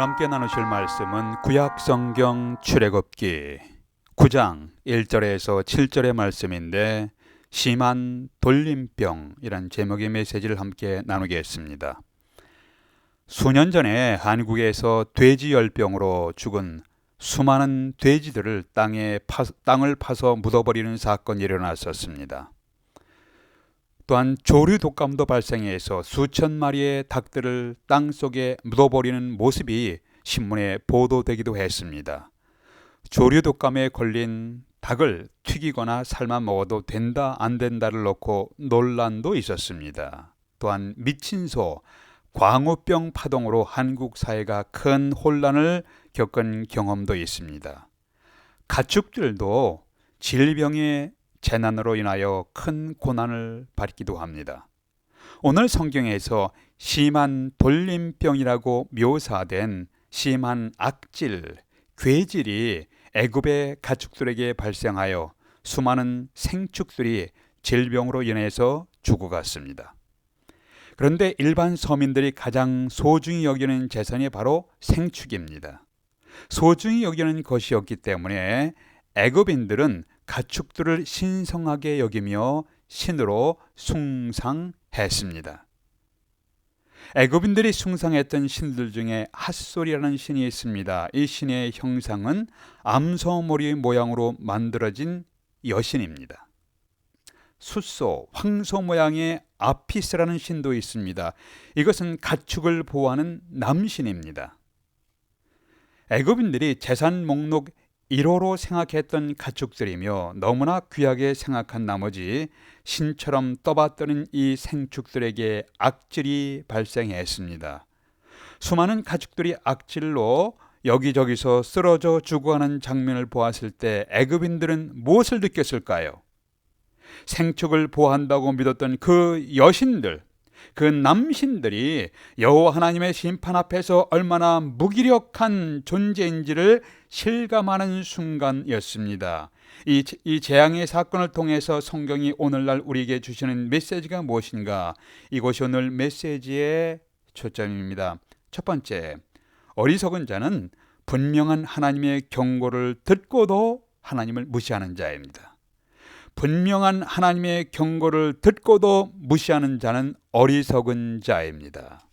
함께 나누실 말씀은 구약성경 출애굽기 9장 1절에서 7절의 말씀인데, 심한 돌림병이란 제목의 메시지를 함께 나누겠습니다. 수년 전에 한국에서 돼지열병으로 죽은 수많은 돼지들을 땅을 파서 묻어버리는 사건이 일어났었습니다. 또한 조류 독감도 발생해서 수천 마리의 닭들을 땅속에 묻어버리는 모습이 신문에 보도되기도 했습니다. 조류 독감에 걸린 닭을 튀기거나 삶아 먹어도 된다 안 된다를 놓고 논란도 있었습니다. 또한 미친 소, 광우병 파동으로 한국 사회가 큰 혼란을 겪은 경험도 있습니다. 가축들도 질병의 재난으로 인하여 큰 고난을 받기도 합니다. 오늘 성경에서 심한 돌림병이라고 묘사된 심한 악질, 괴질이 애굽의 가축들에게 발생하여 수많은 생축들이 질병으로 인해서 죽어갔습니다. 그런데 일반 서민들이 가장 소중히 여기는 재산이 바로 생축입니다. 소중히 여기는 것이었기 때문에 애굽인들은 가축들을 신성하게 여기며 신으로 숭상했습니다. 애굽인들이 숭상했던 신들 중에 핫솔이라는 신이 있습니다. 이 신의 형상은 암소머리 모양으로 만들어진 여신입니다. 숫소, 황소 모양의 아피스라는 신도 있습니다. 이것은 가축을 보호하는 남신입니다. 애굽인들이 재산 목록 1호로 생각했던 가축들이며 너무나 귀하게 생각한 나머지 신처럼 떠받드는 이 생축들에게 악질이 발생했습니다. 수많은 가축들이 악질로 여기저기서 쓰러져 죽어가는 장면을 보았을 때 애굽인들은 무엇을 느꼈을까요? 생축을 보호한다고 믿었던 그 여신들, 그 남신들이 여호와 하나님의 심판 앞에서 얼마나 무기력한 존재인지를 실감하는 순간이었습니다. 이 재앙의 사건을 통해서 성경이 오늘날 우리에게 주시는 메시지가 무엇인가? 이것이 오늘 메시지의 초점입니다. 첫 번째, 어리석은 자는 분명한 하나님의 경고를 듣고도 하나님을 무시하는 자입니다. 분명한 하나님의 경고를 듣고도 무시하는 자는 어리석은 자입니다.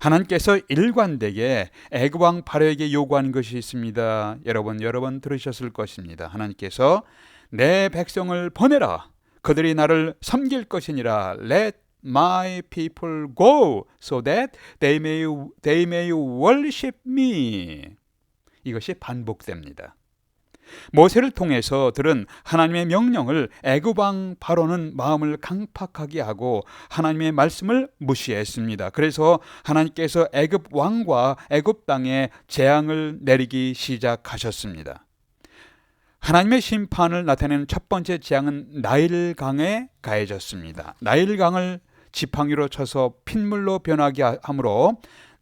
하나님께서 일관되게 애굽 왕 바로에게 요구한 것이 있습니다. 여러 번 들으셨을 것입니다. 하나님께서 내 백성을 보내라. 그들이 나를 섬길 것이니라. Let my people go so that they may worship me. 이것이 반복됩니다. 모세를 통해서 들은 하나님의 명령을 애굽 왕 바로는 마음을 강팍하게 하고 하나님의 말씀을 무시했습니다. 그래서 하나님께서 애굽 왕과 애굽 땅에 재앙을 내리기 시작하셨습니다. 하나님의 심판을 나타내는 첫 번째 재앙은 나일강에 가해졌습니다. 나일강을 지팡이로 쳐서 핏물로 변하게 함으로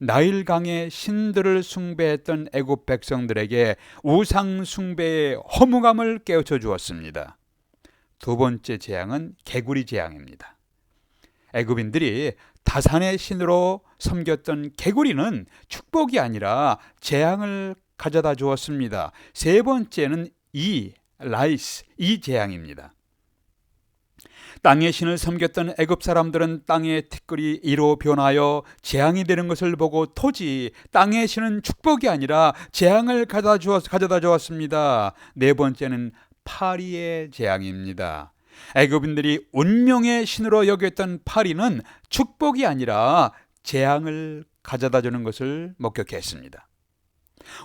나일강의 신들을 숭배했던 애굽 백성들에게 우상 숭배의 허무감을 깨우쳐 주었습니다. 두 번째 재앙은 개구리 재앙입니다. 애굽인들이 다산의 신으로 섬겼던 개구리는 축복이 아니라 재앙을 가져다 주었습니다. 세 번째는 라이스, 이 재앙입니다. 땅의 신을 섬겼던 애굽 사람들은 땅의 티끌이 이로 변하여 재앙이 되는 것을 보고 토지, 땅의 신은 축복이 아니라 재앙을 가져다 주었습니다. 네 번째는 파리의 재앙입니다. 애굽인들이 운명의 신으로 여겼던 파리는 축복이 아니라 재앙을 가져다 주는 것을 목격했습니다.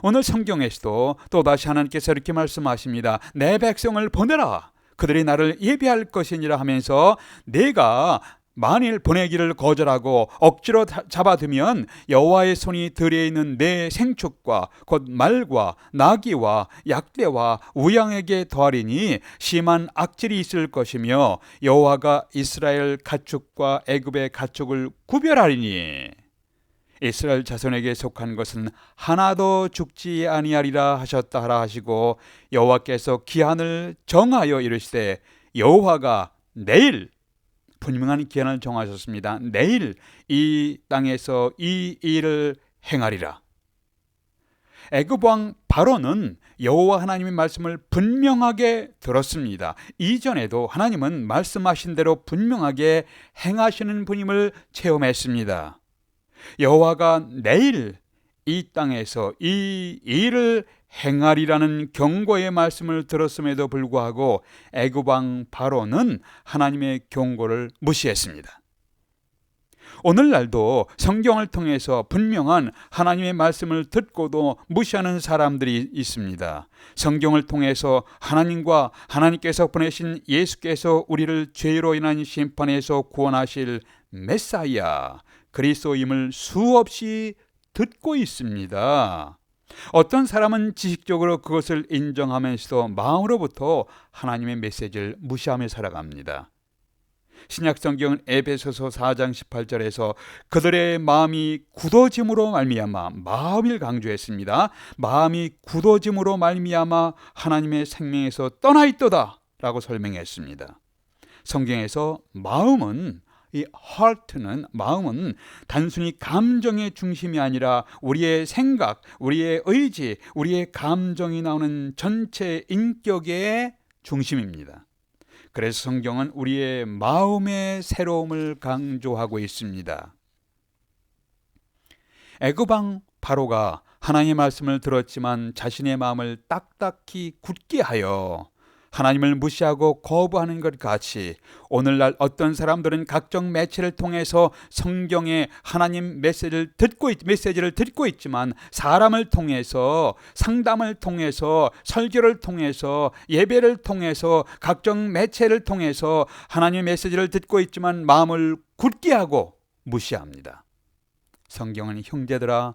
오늘 성경에서도 또다시 하나님께서 이렇게 말씀하십니다. 내 백성을 보내라. 그들이 나를 예비할 것이니라 하면서 내가 만일 보내기를 거절하고 억지로 잡아두면 여호와의 손이 들에 있는 내 생축과 곧 말과 나귀와 약대와 우양에게 더하리니 심한 악질이 있을 것이며 여호와가 이스라엘 가축과 애굽의 가축을 구별하리니 이스라엘 자손에게 속한 것은 하나도 죽지 아니하리라 하셨다 하라 하시고 여호와께서 기한을 정하여 이르시되 여호와가 내일 분명한 기한을 정하셨습니다. 내일 이 땅에서 이 일을 행하리라. 애굽 왕 바로는 여호와 하나님의 말씀을 분명하게 들었습니다. 이전에도 하나님은 말씀하신 대로 분명하게 행하시는 분임을 체험했습니다. 여호와가 내일 이 땅에서 이 일을 행하리라는 경고의 말씀을 들었음에도 불구하고 애굽 왕 바로는 하나님의 경고를 무시했습니다. 오늘날도 성경을 통해서 분명한 하나님의 말씀을 듣고도 무시하는 사람들이 있습니다. 성경을 통해서 하나님과 하나님께서 보내신 예수께서 우리를 죄로 인한 심판에서 구원하실 메사야 그리스도임을 수없이 듣고 있습니다. 어떤 사람은 지식적으로 그것을 인정하면서도 마음으로부터 하나님의 메시지를 무시하며 살아갑니다. 신약성경은 에베소서 4장 18절에서 그들의 마음이 굳어짐으로 말미암아, 마음을 강조했습니다. 마음이 굳어짐으로 말미암아 하나님의 생명에서 떠나 있도다 라고 설명했습니다. 성경에서 마음은 이 heart는 마음은 단순히 감정의 중심이 아니라 우리의 생각, 우리의 의지, 우리의 감정이 나오는 전체 인격의 중심입니다. 그래서 성경은 우리의 마음의 새로움을 강조하고 있습니다. 애굽 왕 바로가 하나님의 말씀을 들었지만 자신의 마음을 딱딱히 굳게 하여 하나님을 무시하고 거부하는 것 같이 오늘날 어떤 사람들은 각종 매체를 통해서 성경의 하나님 메시지를 듣고 있지만 사람을 통해서, 상담을 통해서, 설교를 통해서, 예배를 통해서, 각종 매체를 통해서 하나님의 메시지를 듣고 있지만 마음을 굳게 하고 무시합니다. 성경은 형제들아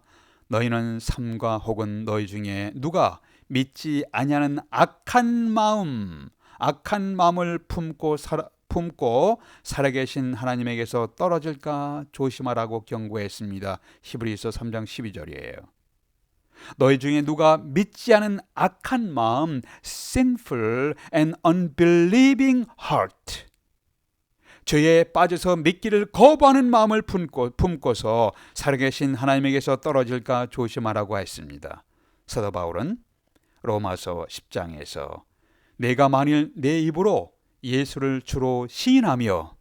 너희는 삶과 혹은 너희 중에 누가 믿지 아니하는 악한 마음을 품고 살아계신 하나님에게서 떨어질까 조심하라고 경고했습니다. 히브리서 3장 12절이에요. 너희 중에 누가 믿지 않은 악한 마음, sinful and unbelieving heart, 죄에 빠져서 믿기를 거부하는 마음을 품고서 살아계신 하나님에게서 떨어질까 조심하라고 했습니다. 사도 바울은 로마서 10장에서 내가 만일 내 입으로 예수를 주로 시인하며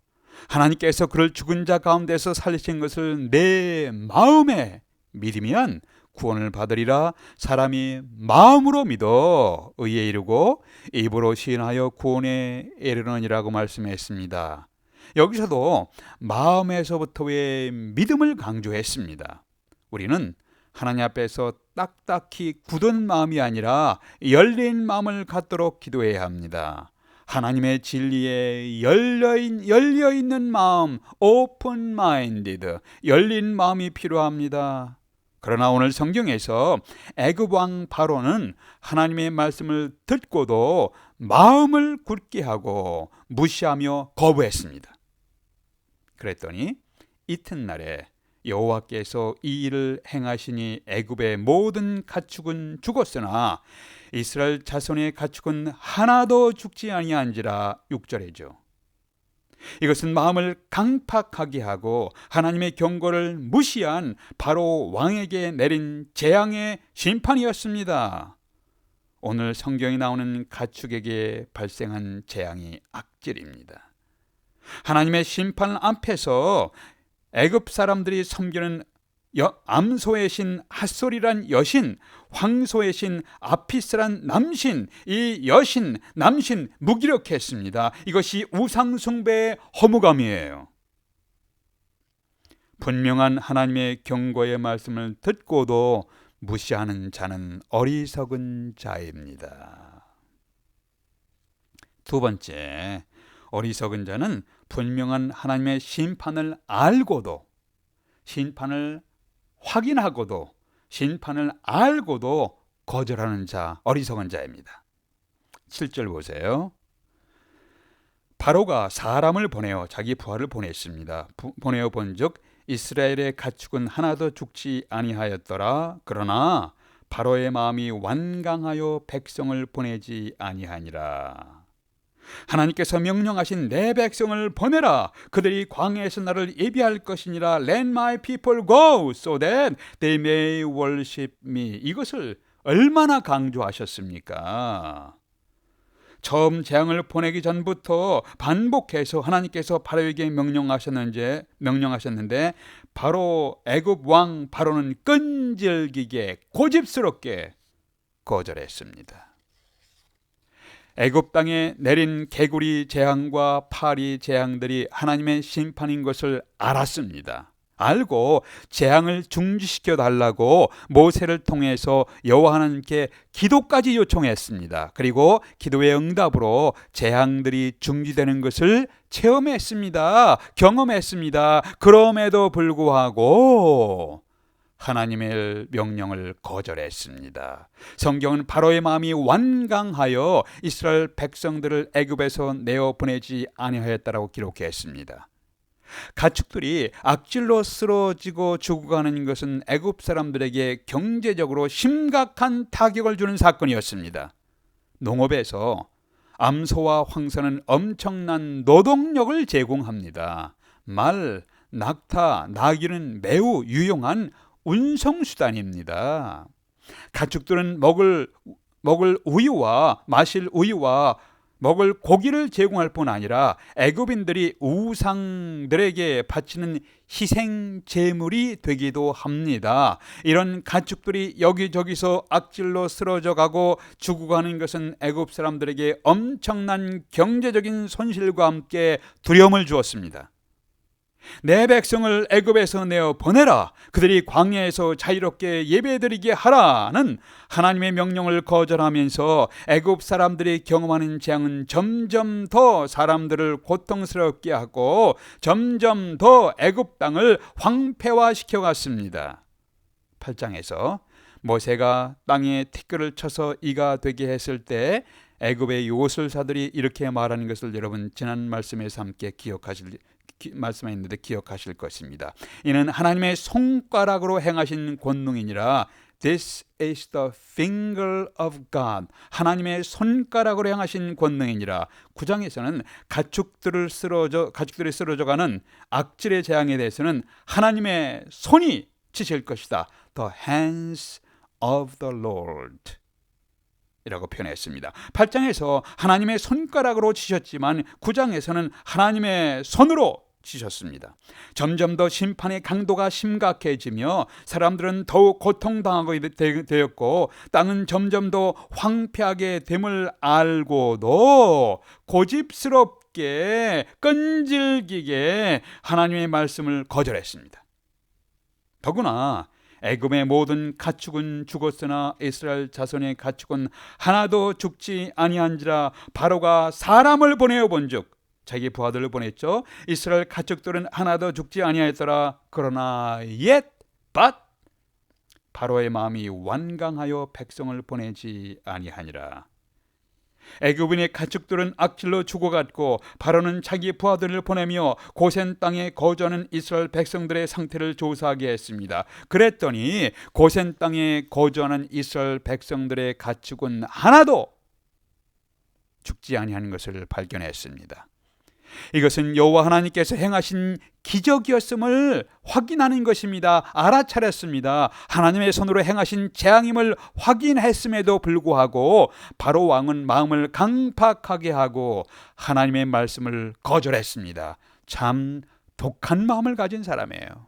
하나님께서 그를 죽은 자 가운데서 살리신 것을 내 마음에 믿으면 구원을 받으리라. 사람이 마음으로 믿어 의에 이르고 입으로 시인하여 구원에 이르느니라고 말씀했습니다. 여기서도 마음에서부터의 믿음을 강조했습니다. 우리는 하나님 앞에서 딱딱히 굳은 마음이 아니라 열린 마음을 갖도록 기도해야 합니다. 하나님의 진리에 열려있는 마음, open-minded, 열린 마음이 필요합니다. 그러나 오늘 성경에서 애굽 왕 바로는 하나님의 말씀을 듣고도 마음을 굳게 하고 무시하며 거부했습니다. 그랬더니 이튿날에 여호와께서 이 일을 행하시니 애굽의 모든 가축은 죽었으나 이스라엘 자손의 가축은 하나도 죽지 아니한지라. 6절이죠. 이것은 마음을 강팍하게 하고 하나님의 경고를 무시한 바로 왕에게 내린 재앙의 심판이었습니다. 오늘 성경에 나오는 가축에게 발생한 재앙이 악질입니다. 하나님의 심판 앞에서 애굽 사람들이 섬기는 암소의 신 핫솔이란 여신, 황소의 신 아피스란 남신, 이 여신, 남신 무기력했습니다. 이것이 우상숭배의 허무감이에요. 분명한 하나님의 경고의 말씀을 듣고도 무시하는 자는 어리석은 자입니다. 두 번째, 어리석은 자는 분명한 하나님의 심판을 알고도, 심판을 확인하고도, 심판을 알고도 거절하는 자, 어리석은 자입니다. 7절 보세요. 바로가 사람을 보내어 자기 부하를 보냈습니다. 보내어 본즉 이스라엘의 가축은 하나도 죽지 아니하였더라. 그러나 바로의 마음이 완강하여 백성을 보내지 아니하니라. 하나님께서 명령하신 내 백성을 보내라. 그들이 광야에서 나를 예비할 것이니라. Let my people go so that they may worship me. 이것을 얼마나 강조하셨습니까? 처음 재앙을 보내기 전부터 반복해서 하나님께서 바로에게 명령하셨는데 바로 애굽 왕 바로는 끈질기게 고집스럽게 거절했습니다. 애굽 땅에 내린 개구리 재앙과 파리 재앙들이 하나님의 심판인 것을 알았습니다. 알고 재앙을 중지시켜 달라고 모세를 통해서 여호와 하나님께 기도까지 요청했습니다. 그리고 기도의 응답으로 재앙들이 중지되는 것을 체험했습니다. 경험했습니다. 그럼에도 불구하고 하나님의 명령을 거절했습니다. 성경은 바로의 마음이 완강하여 이스라엘 백성들을 애굽에서 내어 보내지 아니하였다라고 기록했습니다. 가축들이 악질로 쓰러지고 죽어가는 것은 애굽 사람들에게 경제적으로 심각한 타격을 주는 사건이었습니다. 농업에서 암소와 황소는 엄청난 노동력을 제공합니다. 말, 낙타, 나귀는 매우 유용한 운송수단입니다. 가축들은 먹을 우유와 마실 우유와 먹을 고기를 제공할 뿐 아니라 애굽인들이 우상들에게 바치는 희생 제물이 되기도 합니다. 이런 가축들이 여기저기서 악질로 쓰러져 가고 죽어가는 것은 애굽 사람들에게 엄청난 경제적인 손실과 함께 두려움을 주었습니다. 내 백성을 애굽에서 내어 보내라, 그들이 광야에서 자유롭게 예배드리게 하라는 하나님의 명령을 거절하면서 애굽 사람들이 경험하는 재앙은 점점 더 사람들을 고통스럽게 하고 점점 더 애굽 땅을 황폐화시켜 갔습니다. 8장에서 모세가 땅에 티끌을 쳐서 이가 되게 했을 때 애굽의 요술사들이 이렇게 말하는 것을 여러분 지난 말씀에서 함께 말씀했는데 기억하실 것입니다. 이는 하나님의 손가락으로 행하신 권능이니라. This is the finger of God. 하나님의 손가락으로 행하신 권능이니라. 9장에서는 가축들이 쓰러져가는 악질의 재앙에 대해서는 하나님의 손이 치실 것이다. The hands of the Lord 이라고 표현했습니다. 8장에서 하나님의 손가락으로 치셨지만 9장에서는 하나님의 손으로 치셨습니다. 점점 더 심판의 강도가 심각해지며 사람들은 더욱 고통당하게 되었고 땅은 점점 더 황폐하게 됨을 알고도 고집스럽게 끈질기게 하나님의 말씀을 거절했습니다. 더구나 애굽의 모든 가축은 죽었으나 이스라엘 자손의 가축은 하나도 죽지 아니한지라. 바로가 사람을 보내어 본즉, 자기 부하들을 보냈죠. 이스라엘 가축들은 하나도 죽지 아니하였더라. 그러나 yet but 바로의 마음이 완강하여 백성을 보내지 아니하니라. 애굽인의 가축들은 악질로 죽어갔고 바로는 자기 부하들을 보내며 고센 땅에 거주하는 이스라엘 백성들의 상태를 조사하게 했습니다. 그랬더니 고센 땅에 거주하는 이스라엘 백성들의 가축은 하나도 죽지 아니하는 것을 발견했습니다. 이것은 여호와 하나님께서 행하신 기적이었음을 확인하는 것입니다. 알아차렸습니다. 하나님의 손으로 행하신 재앙임을 확인했음에도 불구하고 바로 왕은 마음을 강팍하게 하고 하나님의 말씀을 거절했습니다. 참 독한 마음을 가진 사람이에요.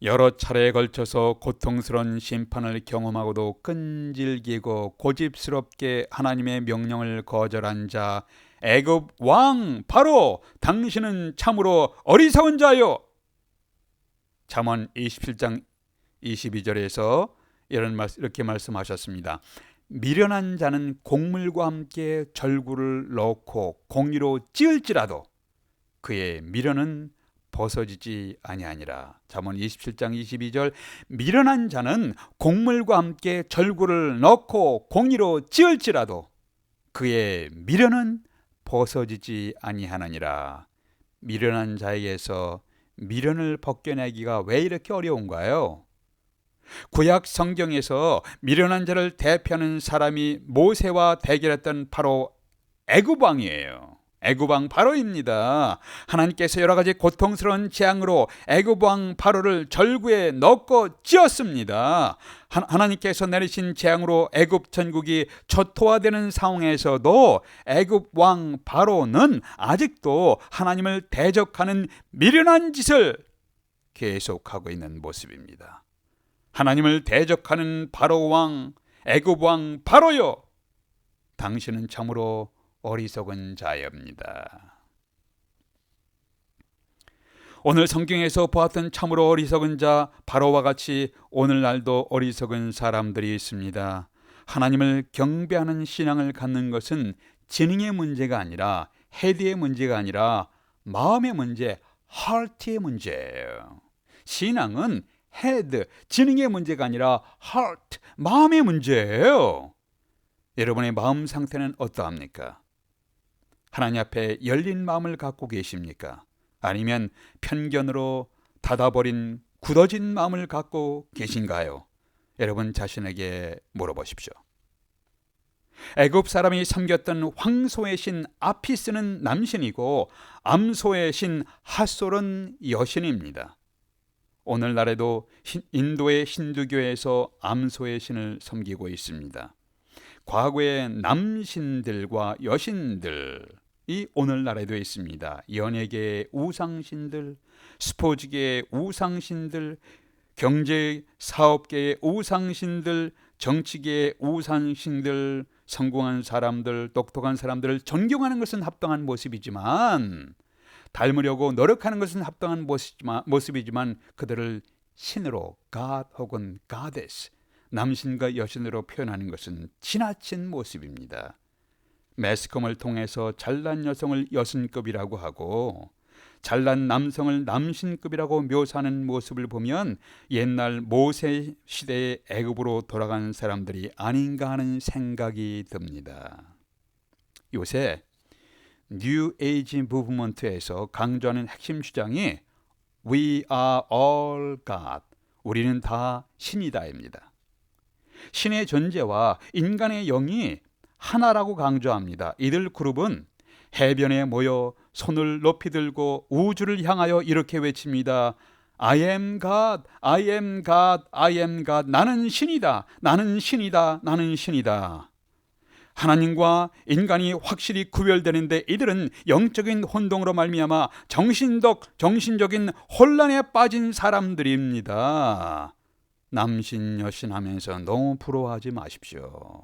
여러 차례에 걸쳐서 고통스러운 심판을 경험하고도 끈질기고 고집스럽게 하나님의 명령을 거절한 자, 애굽 왕 바로, 당신은 참으로 어리석은 자요. 잠언 27장 22절에서 이렇게 말씀하셨습니다. 미련한 자는 곡물과 함께 절구를 넣고 공의로 찌을지라도 그의 미련은 벗어지지 아니하니라. 잠언 27장 22절. 미련한 자는 곡물과 함께 절구를 넣고 공의로 찌을지라도 그의 미련은 벗어지지 아니하느니라. 미련한 자에게서 미련을 벗겨내기가 왜 이렇게 어려운가요? 구약 성경에서 미련한 자를 대표하는 사람이 모세와 대결했던 바로 애굽 왕이에요. 애굽 왕 바로입니다. 하나님께서 여러 가지 고통스러운 재앙으로 애굽 왕 바로를 절구에 넣고 찧었습니다. 하나님께서 내리신 재앙으로 애굽 전국이 초토화되는 상황에서도 애굽 왕 바로는 아직도 하나님을 대적하는 미련한 짓을 계속하고 있는 모습입니다. 하나님을 대적하는 바로 왕, 애굽 왕 바로요, 당신은 참으로 어리석은 자입니다. 오늘 성경에서 보았던 참으로 어리석은 자 바로와 같이 오늘날도 어리석은 사람들이 있습니다. 하나님을 경배하는 신앙을 갖는 것은 지능의 문제가 아니라, 헤드의 문제가 아니라 마음의 문제, 하트의 문제예요. 신앙은 헤드, 지능의 문제가 아니라 하트, 마음의 문제예요. 여러분의 마음 상태는 어떠합니까? 하나님 앞에 열린 마음을 갖고 계십니까? 아니면 편견으로 닫아버린 굳어진 마음을 갖고 계신가요? 여러분 자신에게 물어보십시오. 애굽 사람이 섬겼던 황소의 신 아피스는 남신이고 암소의 신 핫솔은 여신입니다. 오늘날에도 인도의 힌두교에서 암소의 신을 섬기고 있습니다. 과거의 남신들과 여신들이 오늘날에도 있습니다. 연예계의 우상신들, 스포츠계의 우상신들, 경제 사업계의 우상신들, 정치계의 우상신들, 성공한 사람들, 똑똑한 사람들을 존경하는 것은 합당한 모습이지만, 닮으려고 노력하는 것은 합당한 모습이지만 그들을 신으로 God 혹은 Goddess, 남신과 여신으로 표현하는 것은 지나친 모습입니다. 매스컴을 통해서 잘난 여성을 여신급이라고 하고 잘난 남성을 남신급이라고 묘사하는 모습을 보면 옛날 모세 시대의 애굽으로 돌아간 사람들이 아닌가 하는 생각이 듭니다. 요새 뉴 에이지 무브먼트에서 강조하는 핵심 주장이 We are all God, 우리는 다 신이다입니다. 신의 존재와 인간의 영이 하나라고 강조합니다. 이들 그룹은 해변에 모여 손을 높이 들고 우주를 향하여 이렇게 외칩니다. I am God, I am God, I am God. 나는 신이다, 나는 신이다, 나는 신이다. 하나님과 인간이 확실히 구별되는데 이들은 영적인 혼동으로 말미암아 정신적인 혼란에 빠진 사람들입니다. 남신 여신 하면서 너무 부러워하지 마십시오.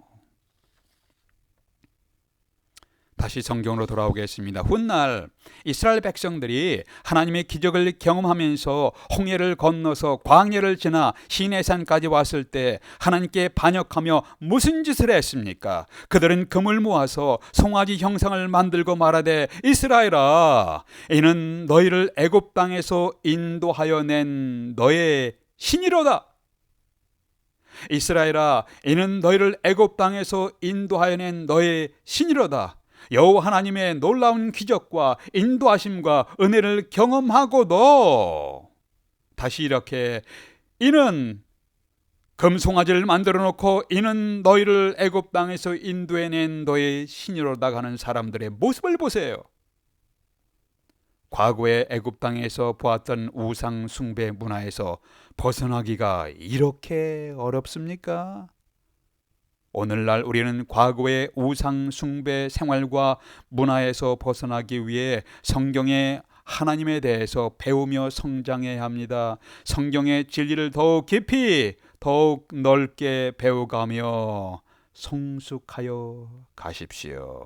다시 성경으로 돌아오겠습니다. 훗날 이스라엘 백성들이 하나님의 기적을 경험하면서 홍해를 건너서 광야를 지나 시내산까지 왔을 때 하나님께 반역하며 무슨 짓을 했습니까? 그들은 금을 모아서 송아지 형상을 만들고 말하되 이스라엘아, 이는 너희를 애굽 땅에서 인도하여 낸 너의 신이로다. 이스라엘아, 이는 너희를 애굽 땅에서 인도하여 낸 너의 신이로다. 여호와 하나님의 놀라운 기적과 인도하심과 은혜를 경험하고도 다시 이렇게 이는 금송아지를 만들어 놓고 이는 너희를 애굽 땅에서 인도해낸 너의 신이로다 하는 사람들의 모습을 보세요. 과거의 애굽 땅에서 보았던 우상 숭배 문화에서 벗어나기가 이렇게 어렵습니까? 오늘날 우리는 과거의 우상 숭배 생활과 문화에서 벗어나기 위해 성경의 하나님에 대해서 배우며 성장해야 합니다. 성경의 진리를 더욱 깊이, 더욱 넓게 배워가며 성숙하여 가십시오.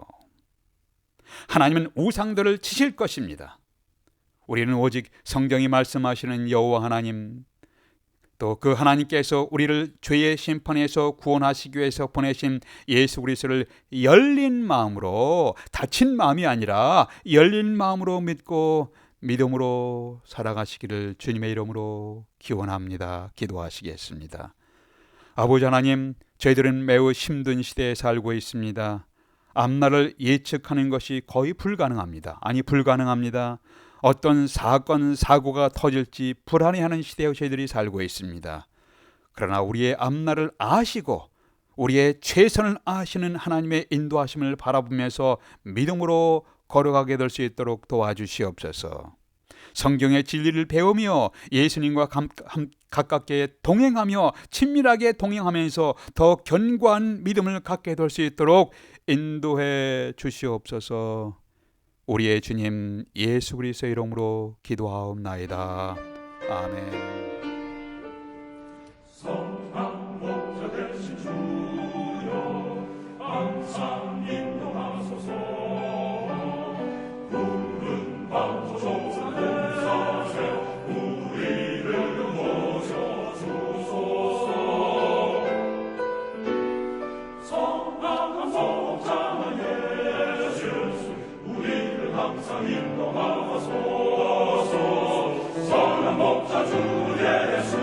하나님은 우상들을 치실 것입니다. 우리는 오직 성경이 말씀하시는 여호와 하나님, 또 그 하나님께서 우리를 죄의 심판에서 구원하시기 위해서 보내신 예수 그리스도를 열린 마음으로, 닫힌 마음이 아니라 열린 마음으로 믿고 믿음으로 살아가시기를 주님의 이름으로 기원합니다. 기도하시겠습니다. 아버지 하나님, 저희들은 매우 힘든 시대에 살고 있습니다. 앞날을 예측하는 것이 거의 불가능합니다. 불가능합니다. 어떤 사건, 사고가 터질지 불안해하는 시대에 저희들이 살고 있습니다. 그러나 우리의 앞날을 아시고 우리의 최선을 아시는 하나님의 인도하심을 바라보면서 믿음으로 걸어가게 될 수 있도록 도와주시옵소서. 성경의 진리를 배우며 예수님과 가깝게 동행하며 친밀하게 동행하면서 더 견고한 믿음을 갖게 될 수 있도록 인도해 주시옵소서. 우리의 주님 예수 그리스도의 이름으로 기도하옵나이다. 아멘. 성당 목자 되신 주여 항상 인도하소서. 푸른 밤도 종사에 우리를 모셔주소서. 성당한 목자 예수 우리를 항상 인도하소서. 선한 목자 주 예수